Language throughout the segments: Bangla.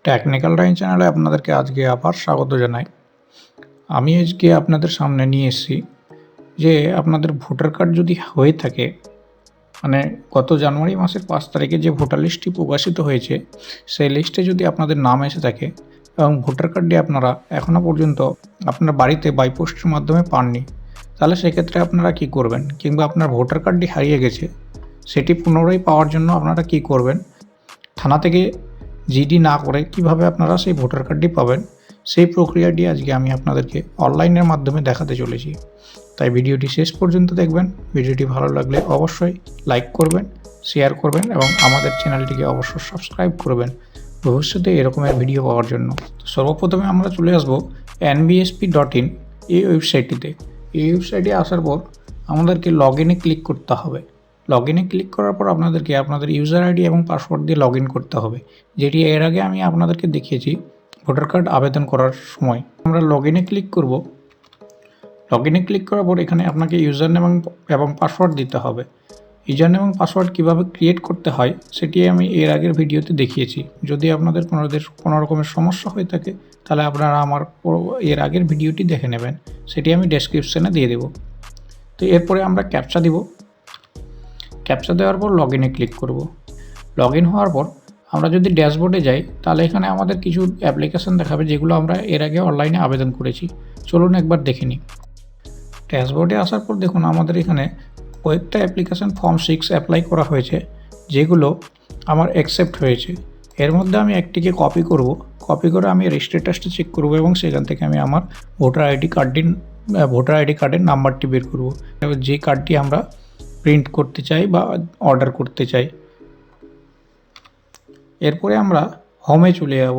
টেকনিক্যাল রাইন চ্যানেলে আপনাদেরকে আজকে আবার স্বাগত জানাই। আমি আজকে আপনাদের সামনে নিয়ে এসেছি যে আপনাদের ভোটার কার্ড যদি হয়ে থাকে, মানে গত জানুয়ারি মাসের 5 তারিখে যে ভোটার লিস্টটি প্রকাশিত হয়েছে, সেই লিস্টে যদি আপনাদের নাম এসে থাকে এবং ভোটার কার্ডটি আপনারা এখনও পর্যন্ত আপনার বাড়িতে বাই পোস্টের মাধ্যমে পাননি, তাহলে সেক্ষেত্রে আপনারা কী করবেন, কিংবা আপনার ভোটার কার্ডটি হারিয়ে গেছে সেটি পুনরায় পাওয়ার জন্য আপনারা কী করবেন, থানা থেকে জিডি না করে কিভাবে আপনারা সেই ভোটার কার্ডটি পাবেন, সেই প্রক্রিয়াটি আজকে আমি আপনাদেরকে অনলাইনের মাধ্যমে দেখাতে চলেছি। তাই ভিডিওটি শেষ পর্যন্ত দেখবেন। ভিডিওটি ভালো লাগলে অবশ্যই লাইক করবেন, শেয়ার করবেন এবং আমাদের চ্যানেলটিকে অবশ্যই সাবস্ক্রাইব করবেন ভবিষ্যতে এরকমের ভিডিও পাওয়ার জন্য। তো সর্বপ্রথমে আমরা চলে আসবো NVSP.in এই ওয়েবসাইটটিতে। এই ওয়েবসাইটে আসার পর আমাদেরকে লগ ইনে ক্লিক করতে হবে। লগ ইনে ক্লিক করার পর আপনাদেরকে আপনাদের ইউজার আইডি এবং পাসওয়ার্ড দিয়ে লগ ইন করতে হবে, যেটি এর আগে আমি আপনাদেরকে দেখিয়েছি ভোটার কার্ড আবেদন করার সময়। আমরা লগ ইনে ক্লিক করব। লগ ইনে ক্লিক করার পর এখানে আপনাকে ইউজার নেম এবং পাসওয়ার্ড দিতে হবে। ইউজার নেম এবং পাসওয়ার্ড কীভাবে ক্রিয়েট করতে হয় সেটি আমি এর আগের ভিডিওতে দেখিয়েছি। যদি আপনাদের কোনো রকমের সমস্যা হয়ে থাকে তাহলে আপনারা আমার এর আগের ভিডিওটি দেখে নেবেন, সেটি আমি ডেসক্রিপশানে দিয়ে দেব। তো এরপরে আমরা ক্যাপচা দিব। ক্যাপচা দেওয়ার পর লগ ইনে ক্লিক করব। লগ ইন হওয়ার পর আমরা যদি ড্যাশবোর্ডে যাই তাহলে এখানে আমাদের কিছু অ্যাপ্লিকেশান দেখাবে যেগুলো আমরা এর আগে অনলাইনে আবেদন করেছি। চলুন একবার দেখে নিই। ড্যাশবোর্ডে আসার পর দেখুন আমাদের এখানে কয়েকটা অ্যাপ্লিকেশান ফর্ম 6 অ্যাপ্লাই করা হয়েছে, যেগুলো আমার অ্যাকসেপ্ট হয়েছে। এর মধ্যে আমি একটিকে কপি করব। কপি করে আমি এর স্ট্যাটাসটা চেক করব এবং সেখান থেকে আমি আমার ভোটার আইডি কার্ডের নাম্বারটি বের করব, যে কার্ডটি আমরা প্রিন্ট করতে চাই বা অর্ডার করতে চাই। এরপরে আমরা হোমে চলে যাব।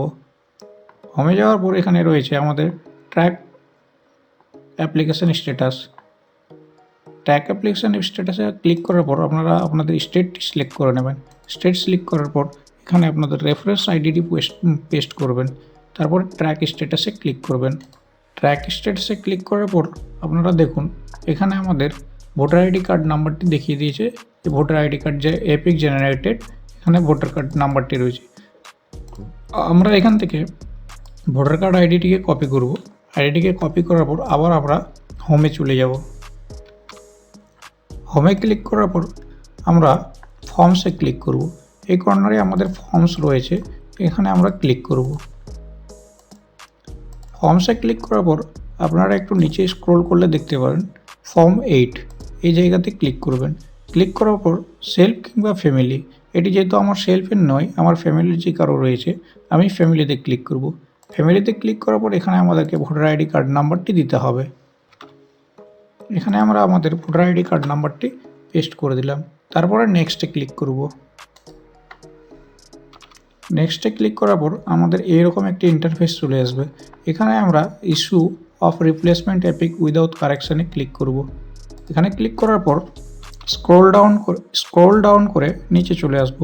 হোমে যাওয়ার পর এখানে রয়েছে আমাদের track application status. Track application স্ট্যাটাসে ক্লিক করার পর আপনারা আপনাদের স্টেটটি সিলেক্ট করে নেবেন। স্টেট সিলেক্ট করার পর এখানে আপনাদের রেফারেন্স আইডিটি পেস্ট করবেন। তারপর ট্র্যাক স্ট্যাটাসে ক্লিক করবেন। ট্র্যাক স্ট্যাটাসে ক্লিক করার পর আপনারা দেখুন এখানে আমাদের ভোটার আইডি কার্ড নাম্বারটি দেখিয়ে দিয়েছে। যে ভোটার আইডি কার্ড যে এপিক জেনারেটেড, এখানে ভোটার কার্ড নাম্বারটি রয়েছে। আমরা এখান থেকে ভোটার কার্ড আইডিটিকে কপি করব। আইডিটিকে কপি করার পর আবার আমরা হোমে চলে যাব। হোমে ক্লিক করার পর আমরা ফর্মসে ক্লিক করব। এই কর্নারে আমাদের ফর্মস রয়েছে, এখানে আমরা ক্লিক করব। ফর্মসে ক্লিক করার পর আপনারা একটু নিচে স্ক্রল করলে দেখতে পারেন ফর্ম 8, এই জায়গাতে ক্লিক করবেন। ক্লিক করার পর সেলফ কিংবা ফ্যামিলি, এটি যেহেতু আমার সেলফের নয়, আমার ফ্যামিলির যে কারো রয়েছে, আমি ফ্যামিলিতে ক্লিক করব। ফ্যামিলিতে ক্লিক করার পর এখানে আমাদেরকে ভোটার আইডি কার্ড নাম্বারটি দিতে হবে। এখানে আমরা আমাদের ভোটার আইডি কার্ড নাম্বারটি পেস্ট করে দিলাম। তারপরে নেক্সটে ক্লিক করব। নেক্সটে ক্লিক করার পর আমাদের এইরকম একটি ইন্টারফেস চলে আসবে। এখানে আমরা issue of replacement EPIC without কারেকশানে ক্লিক করব। এখানে ক্লিক করার পর স্ক্রল ডাউন করে নিচে চলে আসব।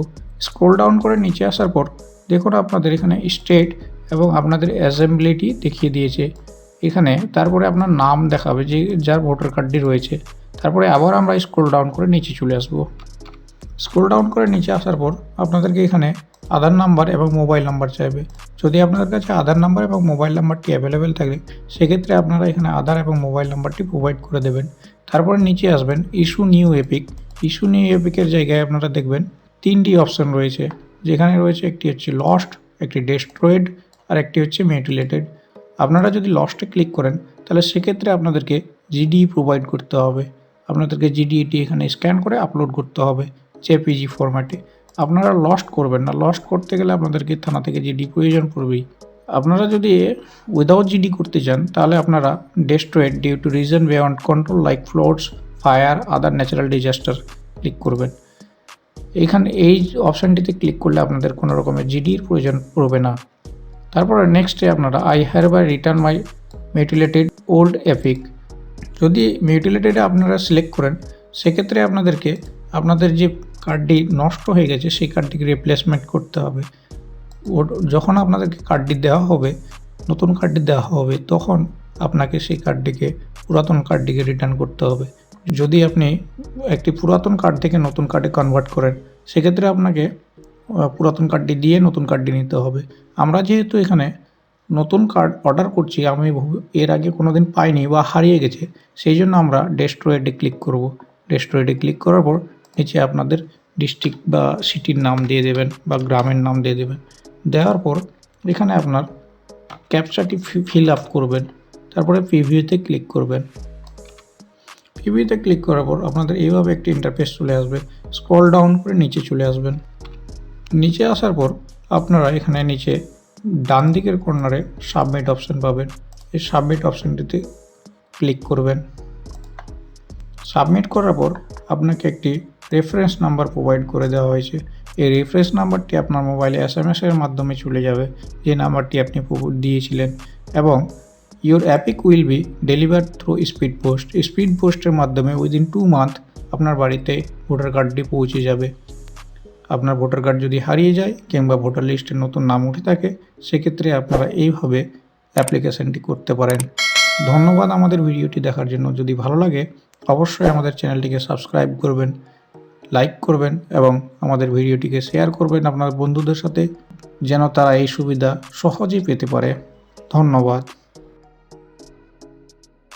স্ক্রল ডাউন করে নিচে আসার পর দেখুন আপনাদের এখানে স্টেট এবং আপনাদের অ্যাসেম্বলিটি দেখিয়ে দিয়েছে এখানে। তারপরে আপনার নাম দেখাবে যে যার ভোটার কার্ডটি রয়েছে। তারপরে আবার আমরা স্ক্রল ডাউন করে নিচে চলে আসব। স্ক্রল ডাউন করে নিচে আসার পর আপনাদেরকে এখানে আধার নাম্বার এবং মোবাইল নাম্বার চাইবে। যদি আপনাদের কাছে আধার নাম্বার এবং মোবাইল নাম্বারটি অ্যাভেলেবেল থাকে সেক্ষেত্রে আপনারা এখানে আধার এবং মোবাইল নাম্বারটি প্রোভাইড করে দেবেন। তারপরে নিচে আসবেন issue new EPIC. Issue new এপিকের জায়গায় আপনারা দেখবেন 3টি অপশান রয়েছে, যেখানে রয়েছে একটি হচ্ছে লস্ট, একটি ডেস্ট্রয়েড আর একটি হচ্ছে মিউটিলেটেড। আপনারা যদি লস্টে ক্লিক করেন তাহলে সেক্ষেত্রে আপনাদেরকে জিডি প্রোভাইড করতে হবে। আপনাদেরকে জিডিটি এখানে স্ক্যান করে আপলোড করতে হবে জেপিজি ফরম্যাটে। আপনারা লস্ট করবেন না, লস্ট করতে গেলে আপনাদেরকে থানা থেকে জিডি প্রয়োজন পড়বেই। আপনারা যদি উইদাউট জিডি করতে চান তাহলে আপনারা destroyed due to reason beyond control like floods, fire, other natural disaster click করবেন। এইখানে এই অপশানটিতে ক্লিক করলে আপনাদের কোনো রকমের জিডির প্রয়োজন পড়বে না। তারপরে নেক্সটে আপনারা I hereby return my mutilated old EPIC. যদি মিউটিলেটেডে আপনারা সিলেক্ট করেন সেক্ষেত্রে আপনাদেরকে আপনাদের যে কার্ডটি নষ্ট হয়ে গেছে সেই কার্ডটিকে রিপ্লেসমেন্ট করতে হবে। যখন আপনাদেরকে কার্ডটি দেওয়া হবে, নতুন কার্ডটি দেওয়া হবে, তখন আপনাকে সেই পুরাতন কার্ডটিকে রিটার্ন করতে হবে। যদি আপনি একটি পুরাতন কার্ড থেকে নতুন কার্ডে কনভার্ট করেন সেক্ষেত্রে আপনাকে পুরাতন কার্ডটি দিয়ে নতুন কার্ডটি নিতে হবে। আমরা যেহেতু এখানে নতুন কার্ড অর্ডার করছি, আমি এর আগে কোনো দিন পাইনি বা হারিয়ে গেছে, সেই জন্য আমরা ডেস্ট্রয়েডে ক্লিক করব। ডেস্ট্রয়েডে ক্লিক করার পর নিচে আপনাদের ডিস্ট্রিক্ট বা সিটির নাম দিয়ে দেবেন বা গ্রামের নাম দিয়ে দেবেন। দেওয়ার পর এখানে আপনার ক্যাপচাটি ফিল আপ করবেন, তারপরে প্রিভিউতে ক্লিক করবেন। প্রিভিউতে ক্লিক করার পর আপনাদের এইভাবে একটি ইন্টারফেস চলে আসবে। স্ক্রল ডাউন করে নিচে চলে আসবেন। নিচে আসার পর আপনারা এখানে নিচে ডান দিকের কর্নারে সাবমিট অপশান পাবেন। এই সাবমিট অপশানটিতে ক্লিক করবেন। সাবমিট করার পর আপনাকে একটি রেফারেন্স নাম্বার প্রোভাইড করে দেওয়া হয়েছে। এই রেফারেন্স নাম্বারটি আপনার মোবাইলে SMS-এর মাধ্যমে চলে যাবে, যে নাম্বারটি আপনি দিয়েছিলেন, এবং your EPIC will be delivered through speed post. Speed পোস্টের মাধ্যমে উইদিন 2 মান্থ আপনার বাড়িতে ভোটার কার্ডটি পৌঁছে যাবে। আপনার ভোটার কার্ড যদি হারিয়ে যায় কিংবা ভোটার লিস্টে নতুন নাম উঠে থাকে, সেক্ষেত্রে আপনারা এইভাবে অ্যাপ্লিকেশনটি করতে পারেন। ধন্যবাদ আমাদের ভিডিওটি দেখার জন্য। যদি ভালো লাগে অবশ্যই আমাদের চ্যানেলটিকে সাবস্ক্রাইব করবেন, লাইক করবেন এবং আমাদের ভিডিওটিকে শেয়ার করবেন আপনার বন্ধুদের সাথে, যেন তারা এই সুবিধা সহজেই পেতে পারে। ধন্যবাদ।